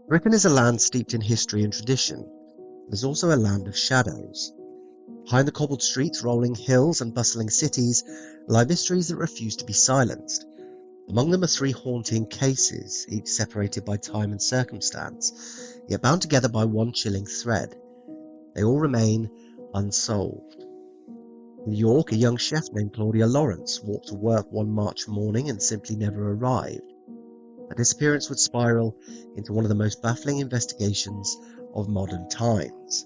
Britain is a land steeped in history and tradition. It is also a land of shadows. Behind the cobbled streets, rolling hills and bustling cities lie mysteries that refuse to be silenced. Among them are three haunting cases, each separated by time and circumstance, yet bound together by one chilling thread. They all remain unsolved. In New York, a young chef named Claudia Lawrence walked to work one March morning and simply never arrived. Her disappearance would spiral into one of the most baffling investigations of modern times.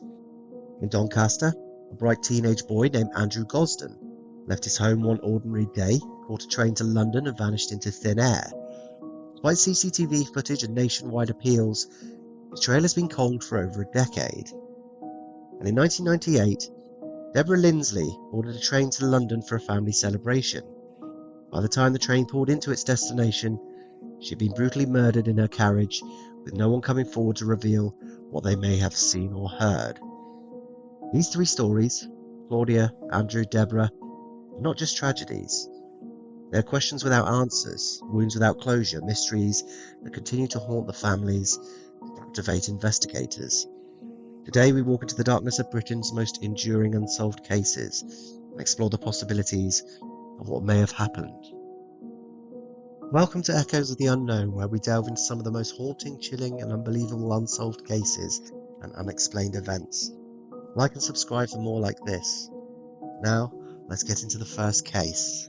In Doncaster, a bright teenage boy named Andrew Gosden left his home one ordinary day, caught a train to London and vanished into thin air. Despite CCTV footage and nationwide appeals, his trail has been cold for over a decade. And in 1998, Deborah Linsley boarded a train to London for a family celebration. By the time the train pulled into its destination, she had been brutally murdered in her carriage, with no one coming forward to reveal what they may have seen or heard. These three stories, Claudia, Andrew, Deborah, are not just tragedies. They are questions without answers, wounds without closure, mysteries that continue to haunt the families and captivate investigators. Today we walk into the darkness of Britain's most enduring unsolved cases and explore the possibilities of what may have happened. Welcome to Echoes of the Unknown, where we delve into some of the most haunting, chilling and unbelievable unsolved cases and unexplained events. Like and subscribe for more like this. Now, let's get into the first case.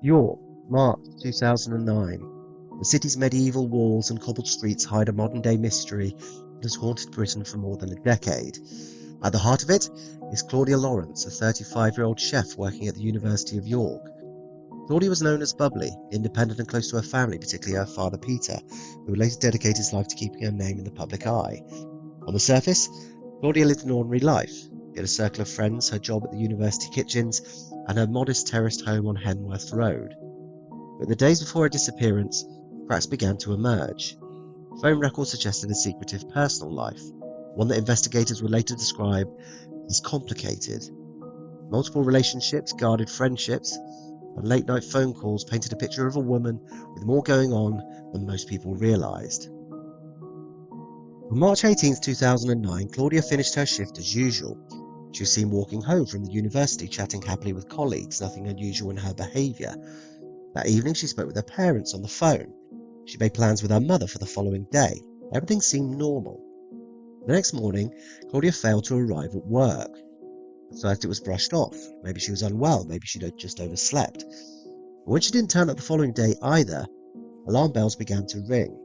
York, March 2009. The city's medieval walls and cobbled streets hide a modern-day mystery that has haunted Britain for more than a decade. At the heart of it is Claudia Lawrence, a 35-year-old chef working at the University of York. Claudia was known as bubbly, independent and close to her family, particularly her father Peter, who would later dedicate his life to keeping her name in the public eye. On the surface, Claudia lived an ordinary life. She had a circle of friends, her job at the university kitchens, and her modest terraced home on Henworth Road. But in the days before her disappearance, cracks began to emerge. Phone records suggested a secretive personal life, one that investigators would later describe as complicated. Multiple relationships, guarded friendships, and late-night phone calls painted a picture of a woman with more going on than most people realised. On March 18, 2009, Claudia finished her shift as usual. She was seen walking home from the university, chatting happily with colleagues, nothing unusual in her behaviour. That evening she spoke with her parents on the phone. She made plans with her mother for the following day. Everything seemed normal. The next morning, Claudia failed to arrive at work. At first it was brushed off. Maybe she was unwell, maybe she'd just overslept. But when she didn't turn up the following day either, alarm bells began to ring.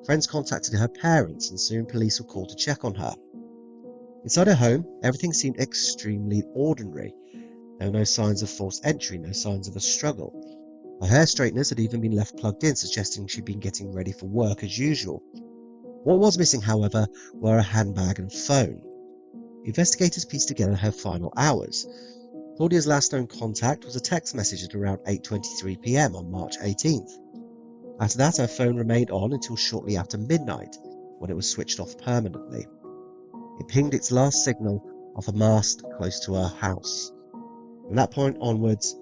Friends contacted her parents and soon police were called to check on her. Inside her home, everything seemed extremely ordinary. There were no signs of forced entry, no signs of a struggle. Her hair straighteners had even been left plugged in, suggesting she'd been getting ready for work as usual. What was missing, however, were a handbag and phone. Investigators pieced together her final hours. Claudia's last known contact was a text message at around 8:23 p.m. on March 18th. After that, her phone remained on until shortly after midnight, when it was switched off permanently. It pinged its last signal off a mast close to her house. From that point onwards,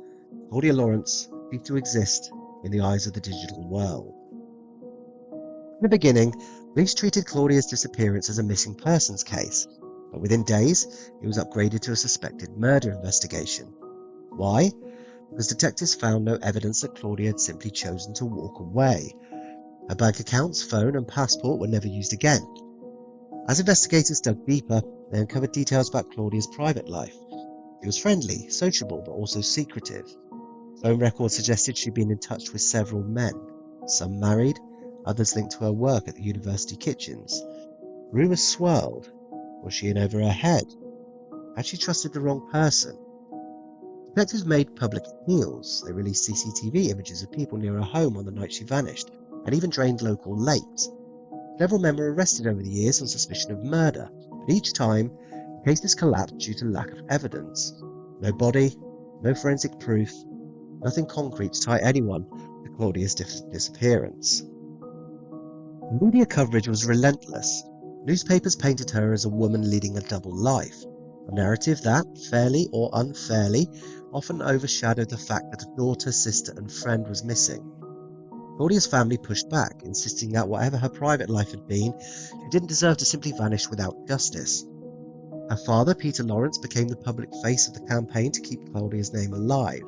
Claudia Lawrence ceased to exist in the eyes of the digital world. In the beginning, police treated Claudia's disappearance as a missing persons case, but within days, it was upgraded to a suspected murder investigation. Why? Because detectives found no evidence that Claudia had simply chosen to walk away. Her bank accounts, phone and passport were never used again. As investigators dug deeper, they uncovered details about Claudia's private life. It was friendly, sociable, but also secretive. Phone records suggested she'd been in touch with several men, some married, others linked to her work at the university kitchens. Rumours swirled. Was she in over her head? Had she trusted the wrong person? Detectives made public appeals. They released CCTV images of people near her home on the night she vanished, and even drained local lakes. Several men were arrested over the years on suspicion of murder, but each time, the cases collapsed due to lack of evidence. No body, no forensic proof, nothing concrete to tie anyone to Claudia's disappearance. Media coverage was relentless. Newspapers painted her as a woman leading a double life, a narrative that, fairly or unfairly, often overshadowed the fact that a daughter, sister and friend was missing. Claudia's family pushed back, insisting that whatever her private life had been, she didn't deserve to simply vanish without justice. Her father, Peter Lawrence, became the public face of the campaign to keep Claudia's name alive.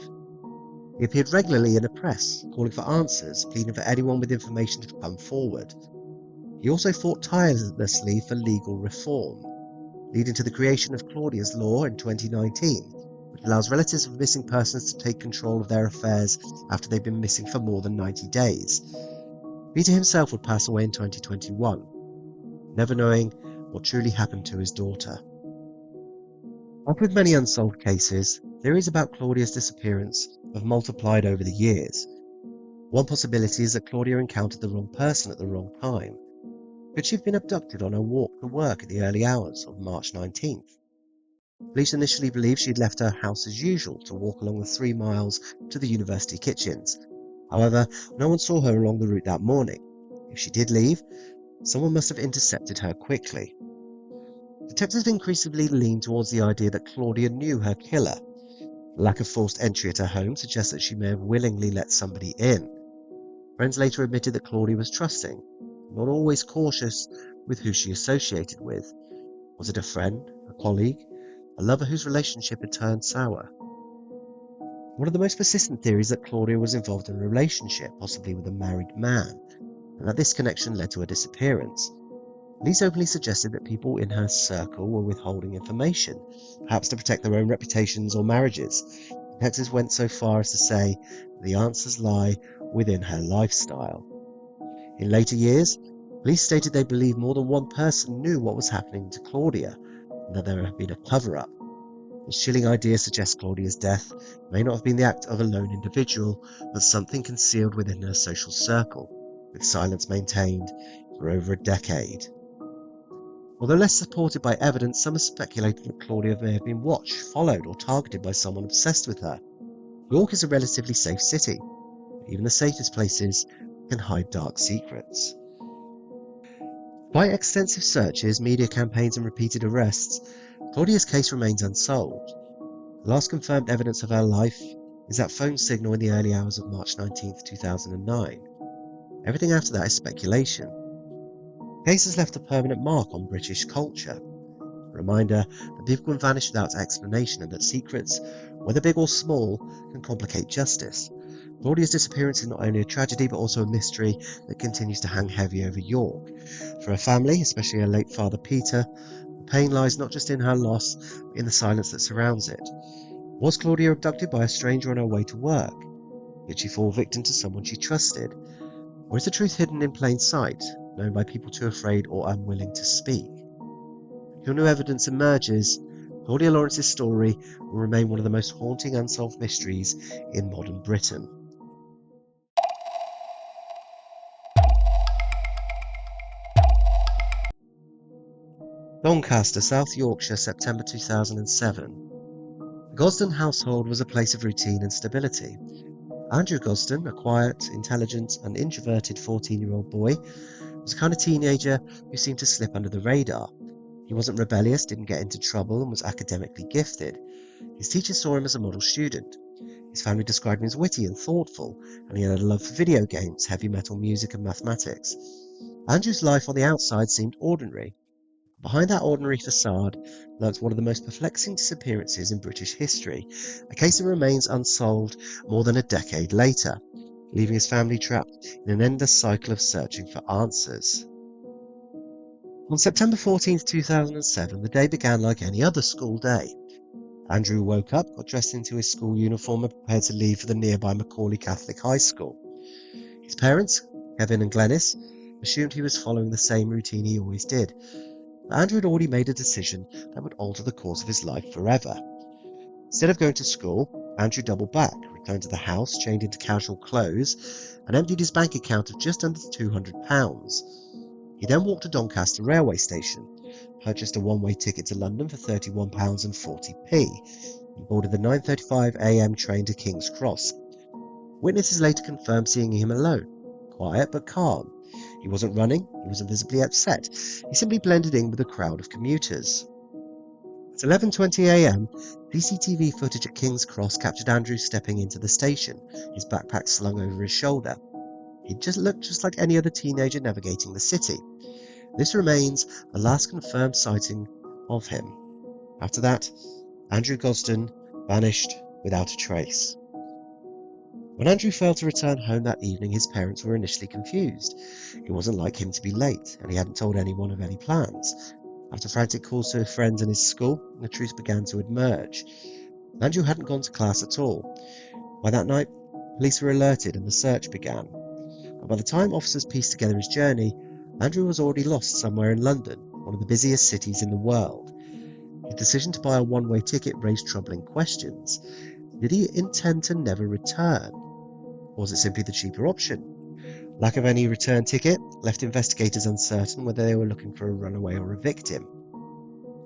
He appeared regularly in the press, calling for answers, pleading for anyone with information to come forward. He also fought tirelessly for legal reform, leading to the creation of Claudia's Law in 2019, which allows relatives of missing persons to take control of their affairs after they've been missing for more than 90 days. Peter himself would pass away in 2021, never knowing what truly happened to his daughter. Like with many unsolved cases, theories about Claudia's disappearance have multiplied over the years. One possibility is that Claudia encountered the wrong person at the wrong time. Could she have been abducted on her walk to work at the early hours of March 19th? Police initially believed she had left her house as usual to walk along the 3 miles to the university kitchens. However, no one saw her along the route that morning. If she did leave, someone must have intercepted her quickly. Detectives increasingly lean towards the idea that Claudia knew her killer. The lack of forced entry at her home suggests that she may have willingly let somebody in. Friends later admitted that Claudia was trusting, not always cautious with who she associated with. Was it a friend, a colleague, a lover whose relationship had turned sour? One of the most persistent theories is that Claudia was involved in a relationship, possibly with a married man, and that this connection led to her disappearance. Police openly suggested that people in her circle were withholding information, perhaps to protect their own reputations or marriages. Detectives went so far as to say the answers lie within her lifestyle. In later years, police stated they believed more than one person knew what was happening to Claudia, and that there had been a cover-up. This chilling idea suggests Claudia's death may not have been the act of a lone individual, but something concealed within her social circle, with silence maintained for over a decade. Although less supported by evidence, some have speculated that Claudia may have been watched, followed, or targeted by someone obsessed with her. York is a relatively safe city, but even the safest places can hide dark secrets. Despite extensive searches, media campaigns and repeated arrests, Claudia's case remains unsolved. The last confirmed evidence of her life is that phone signal in the early hours of March 19, 2009. Everything after that is speculation. The case has left a permanent mark on British culture, a reminder that people can vanish without explanation and that secrets, whether big or small, can complicate justice. Claudia's disappearance is not only a tragedy but also a mystery that continues to hang heavy over York. For her family, especially her late father Peter, the pain lies not just in her loss, but in the silence that surrounds it. Was Claudia abducted by a stranger on her way to work? Did she fall victim to someone she trusted? Or is the truth hidden in plain sight, known by people too afraid or unwilling to speak? Until new evidence emerges, Claudia Lawrence's story will remain one of the most haunting unsolved mysteries in modern Britain. Doncaster, South Yorkshire, September 2007. The Gosden household was a place of routine and stability. Andrew Gosden, a quiet, intelligent and introverted 14-year-old boy, was the kind of teenager who seemed to slip under the radar. He wasn't rebellious, didn't get into trouble and was academically gifted. His teachers saw him as a model student. His family described him as witty and thoughtful, and he had a love for video games, heavy metal music and mathematics. Andrew's life on the outside seemed ordinary. Behind that ordinary facade lurks one of the most perplexing disappearances in British history, a case that remains unsolved more than a decade later, leaving his family trapped in an endless cycle of searching for answers. On September 14, 2007, the day began like any other school day. Andrew woke up, got dressed into his school uniform and prepared to leave for the nearby Macaulay Catholic High School. His parents, Kevin and Glenys, assumed he was following the same routine he always did. But Andrew had already made a decision that would alter the course of his life forever. Instead of going to school, Andrew doubled back, returned to the house, changed into casual clothes, and emptied his bank account of just under £200. He then walked to Doncaster railway station, purchased a one-way ticket to London for £31.40, and boarded the 9:35 a.m. train to King's Cross. Witnesses later confirmed seeing him alone, quiet but calm. He wasn't running, he wasn't visibly upset, he simply blended in with a crowd of commuters. At 11:20 a.m, CCTV footage at King's Cross captured Andrew stepping into the station, his backpack slung over his shoulder. He looked just like any other teenager navigating the city. This remains the last confirmed sighting of him. After that, Andrew Gosden vanished without a trace. When Andrew failed to return home that evening, his parents were initially confused. It wasn't like him to be late, and he hadn't told anyone of any plans. After frantic calls to friends and his school, the truth began to emerge. Andrew hadn't gone to class at all. By that night, police were alerted and the search began. But by the time officers pieced together his journey, Andrew was already lost somewhere in London, one of the busiest cities in the world. His decision to buy a one-way ticket raised troubling questions. Did he intend to never return? Or was it simply the cheaper option? Lack of any return ticket left investigators uncertain whether they were looking for a runaway or a victim.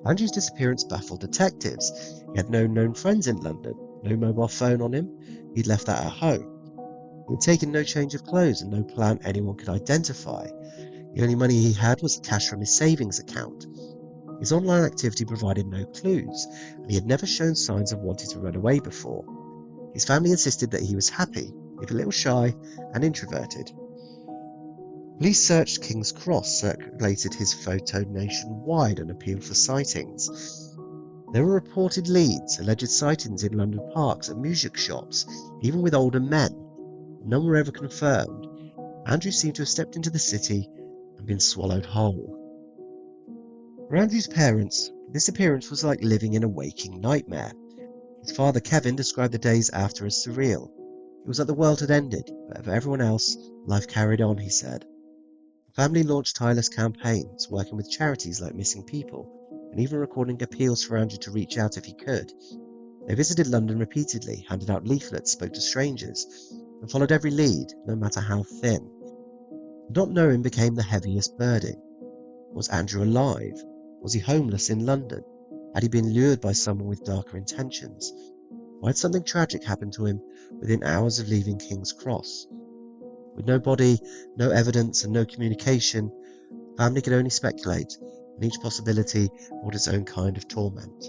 Andrew's disappearance baffled detectives. He had no known friends in London, no mobile phone on him. He'd left that at home. He'd taken no change of clothes and no plan anyone could identify. The only money he had was the cash from his savings account. His online activity provided no clues, and he had never shown signs of wanting to run away before. His family insisted that he was happy, if a little shy and introverted. Police searched King's Cross, circulated his photo nationwide and appealed for sightings. There were reported leads, alleged sightings in London parks, at music shops, even with older men. None were ever confirmed. Andrew seemed to have stepped into the city and been swallowed whole. For Andrew's parents, this appearance was like living in a waking nightmare. His father Kevin described the days after as surreal. It was like the world had ended, but for everyone else, life carried on, he said. The family launched tireless campaigns, working with charities like Missing People, and even recording appeals for Andrew to reach out if he could. They visited London repeatedly, handed out leaflets, spoke to strangers, and followed every lead, no matter how thin. Not knowing became the heaviest burden. Was Andrew alive? Was he homeless in London? Had he been lured by someone with darker intentions? Why had something tragic happened to him within hours of leaving King's Cross? With no body, no evidence, and no communication, the family could only speculate, and each possibility brought its own kind of torment.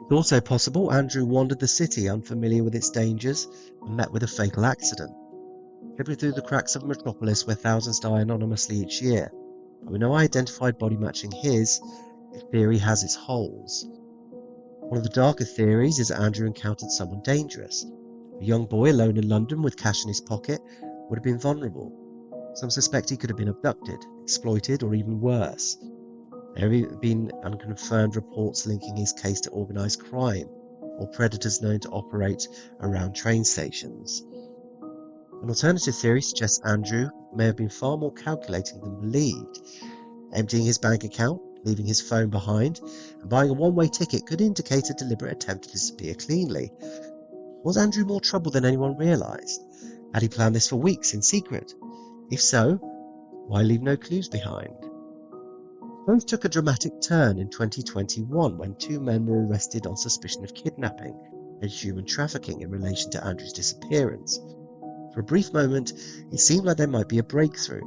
It's also possible Andrew wandered the city unfamiliar with its dangers and met with a fatal accident. Slipping through the cracks of a metropolis where thousands die anonymously each year, but with no identified body matching his, the theory has its holes. One of the darker theories is that Andrew encountered someone dangerous. A young boy alone in London with cash in his pocket would have been vulnerable. Some suspect he could have been abducted, exploited, or even worse. There have been unconfirmed reports linking his case to organised crime or predators known to operate around train stations. An alternative theory suggests Andrew may have been far more calculating than believed. Emptying his bank account, leaving his phone behind, and buying a one-way ticket could indicate a deliberate attempt to disappear cleanly. Was Andrew more trouble than anyone realised? Had he planned this for weeks in secret? If so, why leave no clues behind? Both took a dramatic turn in 2021 when two men were arrested on suspicion of kidnapping and human trafficking in relation to Andrew's disappearance. For a brief moment, it seemed like there might be a breakthrough.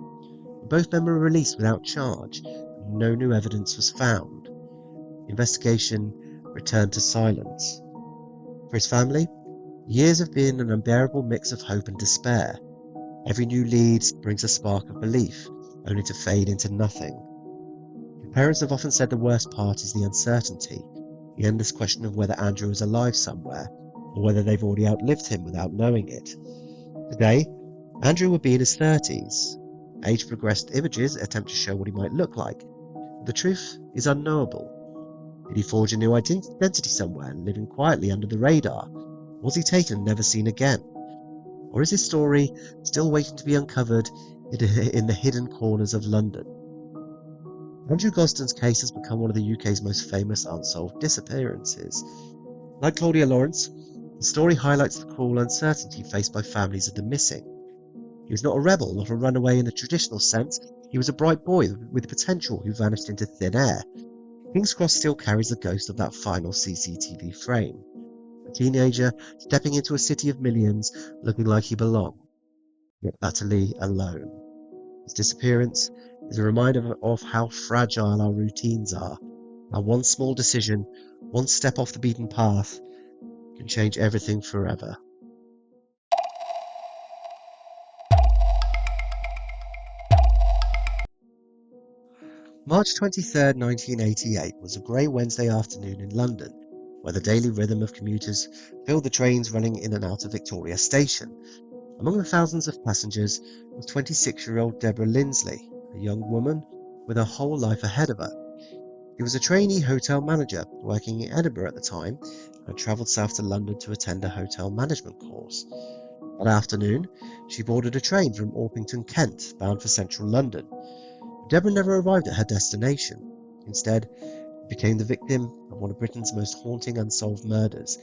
Both men were released without charge, and no new evidence was found. The investigation returned to silence. For his family, years have been an unbearable mix of hope and despair. Every new lead brings a spark of belief, only to fade into nothing. Parents have often said the worst part is the uncertainty, the endless question of whether Andrew is alive somewhere, or whether they've already outlived him without knowing it. Today, Andrew would be in his 30s. Age-progressed images attempt to show what he might look like, but the truth is unknowable. Did he forge a new identity somewhere, living quietly under the radar? Was he taken and never seen again? Or is his story still waiting to be uncovered in the hidden corners of London? Andrew Gosden's case has become one of the UK's most famous unsolved disappearances. Like Claudia Lawrence, the story highlights the cruel uncertainty faced by families of the missing. He was not a rebel, not a runaway in the traditional sense. He was a bright boy with potential who vanished into thin air. King's Cross still carries the ghost of that final CCTV frame. A teenager stepping into a city of millions looking like he belonged, yet utterly alone. His disappearance is a reminder of how fragile our routines are, And one small decision, one step off the beaten path, can change everything forever. March 23rd, 1988 was a grey Wednesday afternoon in London, where the daily rhythm of commuters filled the trains running in and out of Victoria Station. Among the thousands of passengers was 26-year-old Deborah Linsley, a young woman with her whole life ahead of her. She was a trainee hotel manager working in Edinburgh at the time and had travelled south to London to attend a hotel management course. That afternoon, she boarded a train from Orpington, Kent, bound for central London. Deborah never arrived at her destination. Instead, she became the victim of one of Britain's most haunting unsolved murders,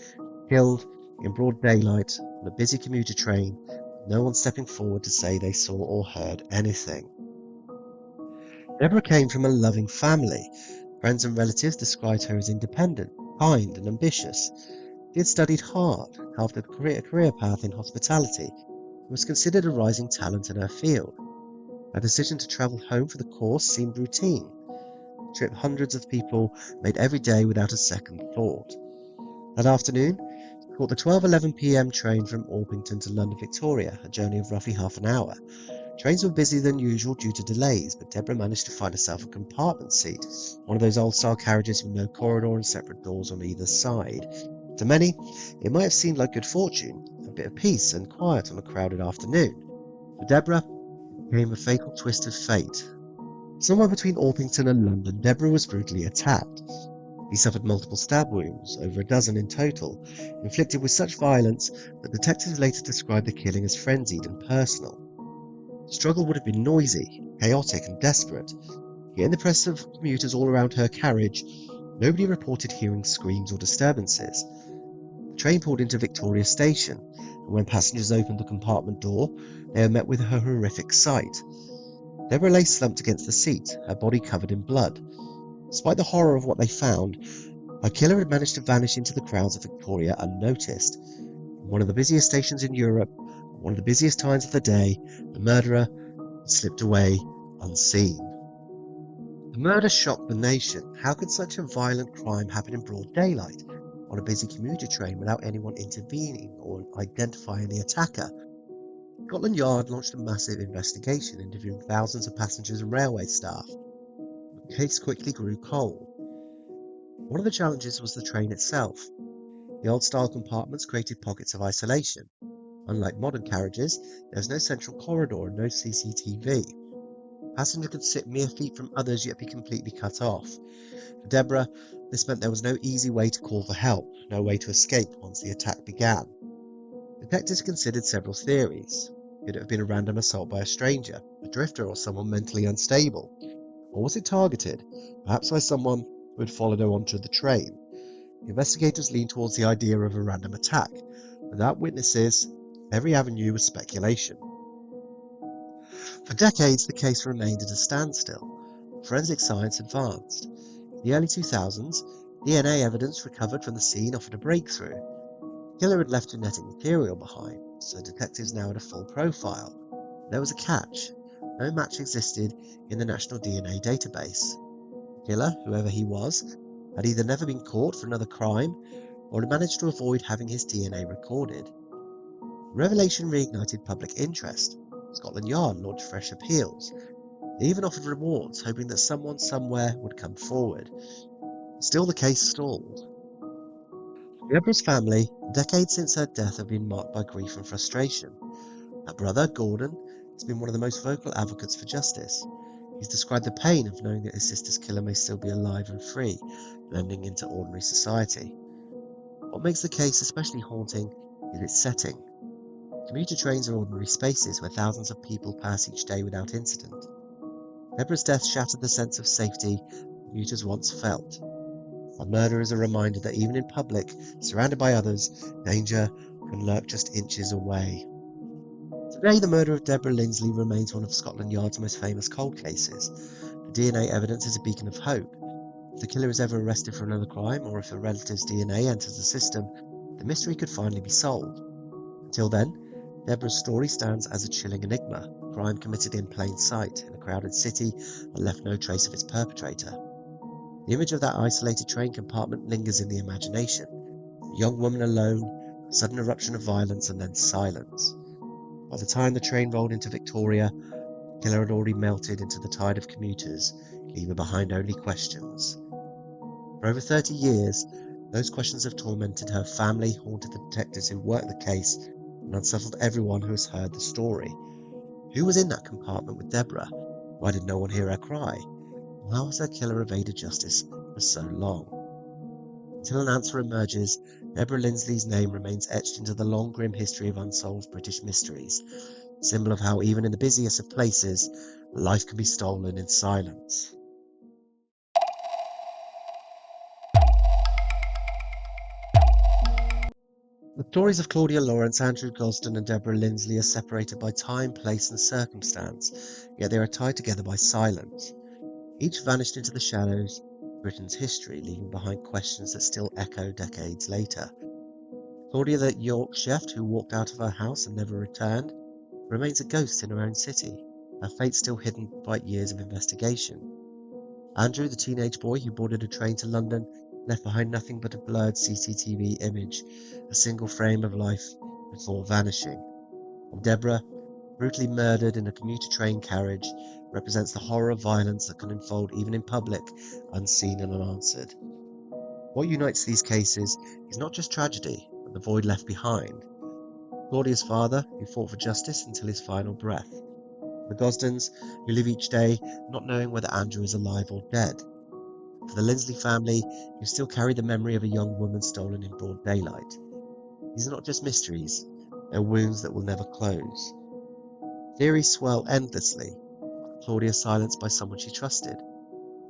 killed in broad daylight on a busy commuter train, with no one stepping forward to say they saw or heard anything. Deborah came from a loving family. Friends and relatives described her as independent, kind and ambitious. She had studied hard, carved a career path in hospitality, and was considered a rising talent in her field. Her decision to travel home for the course seemed routine, a trip hundreds of people made every day without a second thought. That afternoon, she caught the 12:11 p.m. train from Orpington to London Victoria, a journey of roughly half an hour. Trains were busier than usual due to delays, but Deborah managed to find herself a compartment seat, one of those old-style carriages with no corridor and separate doors on either side. To many, it might have seemed like good fortune, a bit of peace and quiet on a crowded afternoon. For Deborah, it became a fatal twist of fate. Somewhere between Orpington and London, Deborah was brutally attacked. He suffered multiple stab wounds, over a dozen in total, inflicted with such violence that detectives later described the killing as frenzied and personal. The struggle would have been noisy, chaotic and desperate, yet in the press of commuters all around her carriage, nobody reported hearing screams or disturbances. The train pulled into Victoria Station, and when passengers opened the compartment door, they were met with a horrific sight. Deborah lay slumped against the seat, her body covered in blood. Despite the horror of what they found, her killer had managed to vanish into the crowds of Victoria unnoticed. In one of the busiest stations in Europe, at one of the busiest times of the day, the murderer had slipped away unseen. The murder shocked the nation. How could such a violent crime happen in broad daylight, on a busy commuter train, without anyone intervening or identifying the attacker? Scotland Yard launched a massive investigation, interviewing thousands of passengers and railway staff. The case quickly grew cold. One of the challenges was the train itself. The old-style compartments created pockets of isolation. Unlike modern carriages, there was no central corridor and no CCTV. Passengers could sit mere feet from others yet be completely cut off. For Deborah, this meant there was no easy way to call for help, no way to escape once the attack began. Detectives considered several theories. Could it have been a random assault by a stranger, a drifter, or someone mentally unstable? Or was it targeted, perhaps by someone who had followed her onto the train? The investigators leaned towards the idea of a random attack. Without witnesses, every avenue was speculation. For decades, the case remained at a standstill. Forensic science advanced. In the early 2000s, DNA evidence recovered from the scene offered a breakthrough. The killer had left genetic material behind, so detectives now had a full profile. There was a catch. No match existed in the National DNA database. The killer, whoever he was, had either never been caught for another crime or had managed to avoid having his DNA recorded. The revelation reignited public interest. Scotland Yard launched fresh appeals. They even offered rewards, hoping that someone somewhere would come forward. Still, the case stalled. Deborah's family, decades since her death, have been marked by grief and frustration. Her brother, Gosden, has been one of the most vocal advocates for justice. He's described the pain of knowing that his sister's killer may still be alive and free, blending into ordinary society. What makes the case especially haunting is its setting. Commuter trains are ordinary spaces where thousands of people pass each day without incident. Deborah's death shattered the sense of safety commuters once felt. Her murder is a reminder that even in public, surrounded by others, danger can lurk just inches away. Today, the murder of Deborah Linsley remains one of Scotland Yard's most famous cold cases. The DNA evidence is a beacon of hope. If the killer is ever arrested for another crime, or if a relative's DNA enters the system, the mystery could finally be solved. Until then, Deborah's story stands as a chilling enigma, a crime committed in plain sight in a crowded city and left no trace of its perpetrator. The image of that isolated train compartment lingers in the imagination. A young woman alone, a sudden eruption of violence, and then silence. By the time the train rolled into Victoria, the killer had already melted into the tide of commuters, leaving behind only questions. For over 30 years, those questions have tormented her family, haunted the detectives who worked the case, and unsettled everyone who has heard the story. Who was in that compartment with Deborah? Why did no one hear her cry? And how has her killer evaded justice for so long? Until an answer emerges, Deborah Linsley's name remains etched into the long, grim history of unsolved British mysteries, a symbol of how even in the busiest of places, life can be stolen in silence. The stories of Claudia Lawrence, Andrew Gosden and Deborah Linsley are separated by time, place and circumstance, yet they are tied together by silence. Each vanished into the shadows of Britain's history, leaving behind questions that still echo decades later. Claudia, the York chef who walked out of her house and never returned, remains a ghost in her own city, her fate still hidden by years of investigation. Andrew, the teenage boy who boarded a train to London, left behind nothing but a blurred CCTV image, a single frame of life before vanishing. And Deborah, brutally murdered in a commuter train carriage, represents the horror of violence that can unfold even in public, unseen and unanswered. What unites these cases is not just tragedy, but the void left behind. Claudia's father, who fought for justice until his final breath. The Gosdens, who live each day not knowing whether Andrew is alive or dead. For the Linsley family, who still carry the memory of a young woman stolen in broad daylight. These are not just mysteries, they're wounds that will never close. Theories swell endlessly. Claudia silenced by someone she trusted?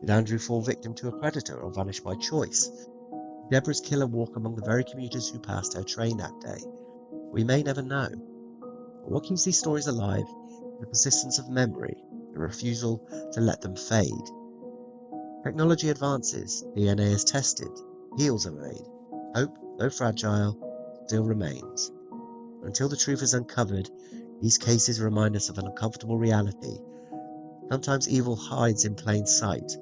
Did Andrew fall victim to a predator or vanish by choice? Did Deborah's killer walk among the very commuters who passed her train that day? We may never know. But what keeps these stories alive is the persistence of memory, the refusal to let them fade. Technology advances, DNA is tested, heals are made. Hope, though fragile, still remains. Until the truth is uncovered, these cases remind us of an uncomfortable reality. Sometimes evil hides in plain sight.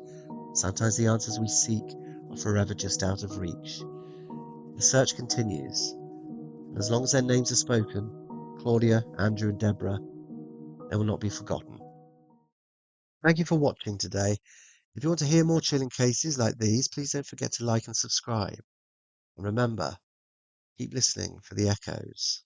Sometimes the answers we seek are forever just out of reach. The search continues, and as long as their names are spoken, Claudia, Andrew and Deborah, they will not be forgotten. Thank you for watching today. If you want to hear more chilling cases like these, please don't forget to like and subscribe. And remember, keep listening for the echoes.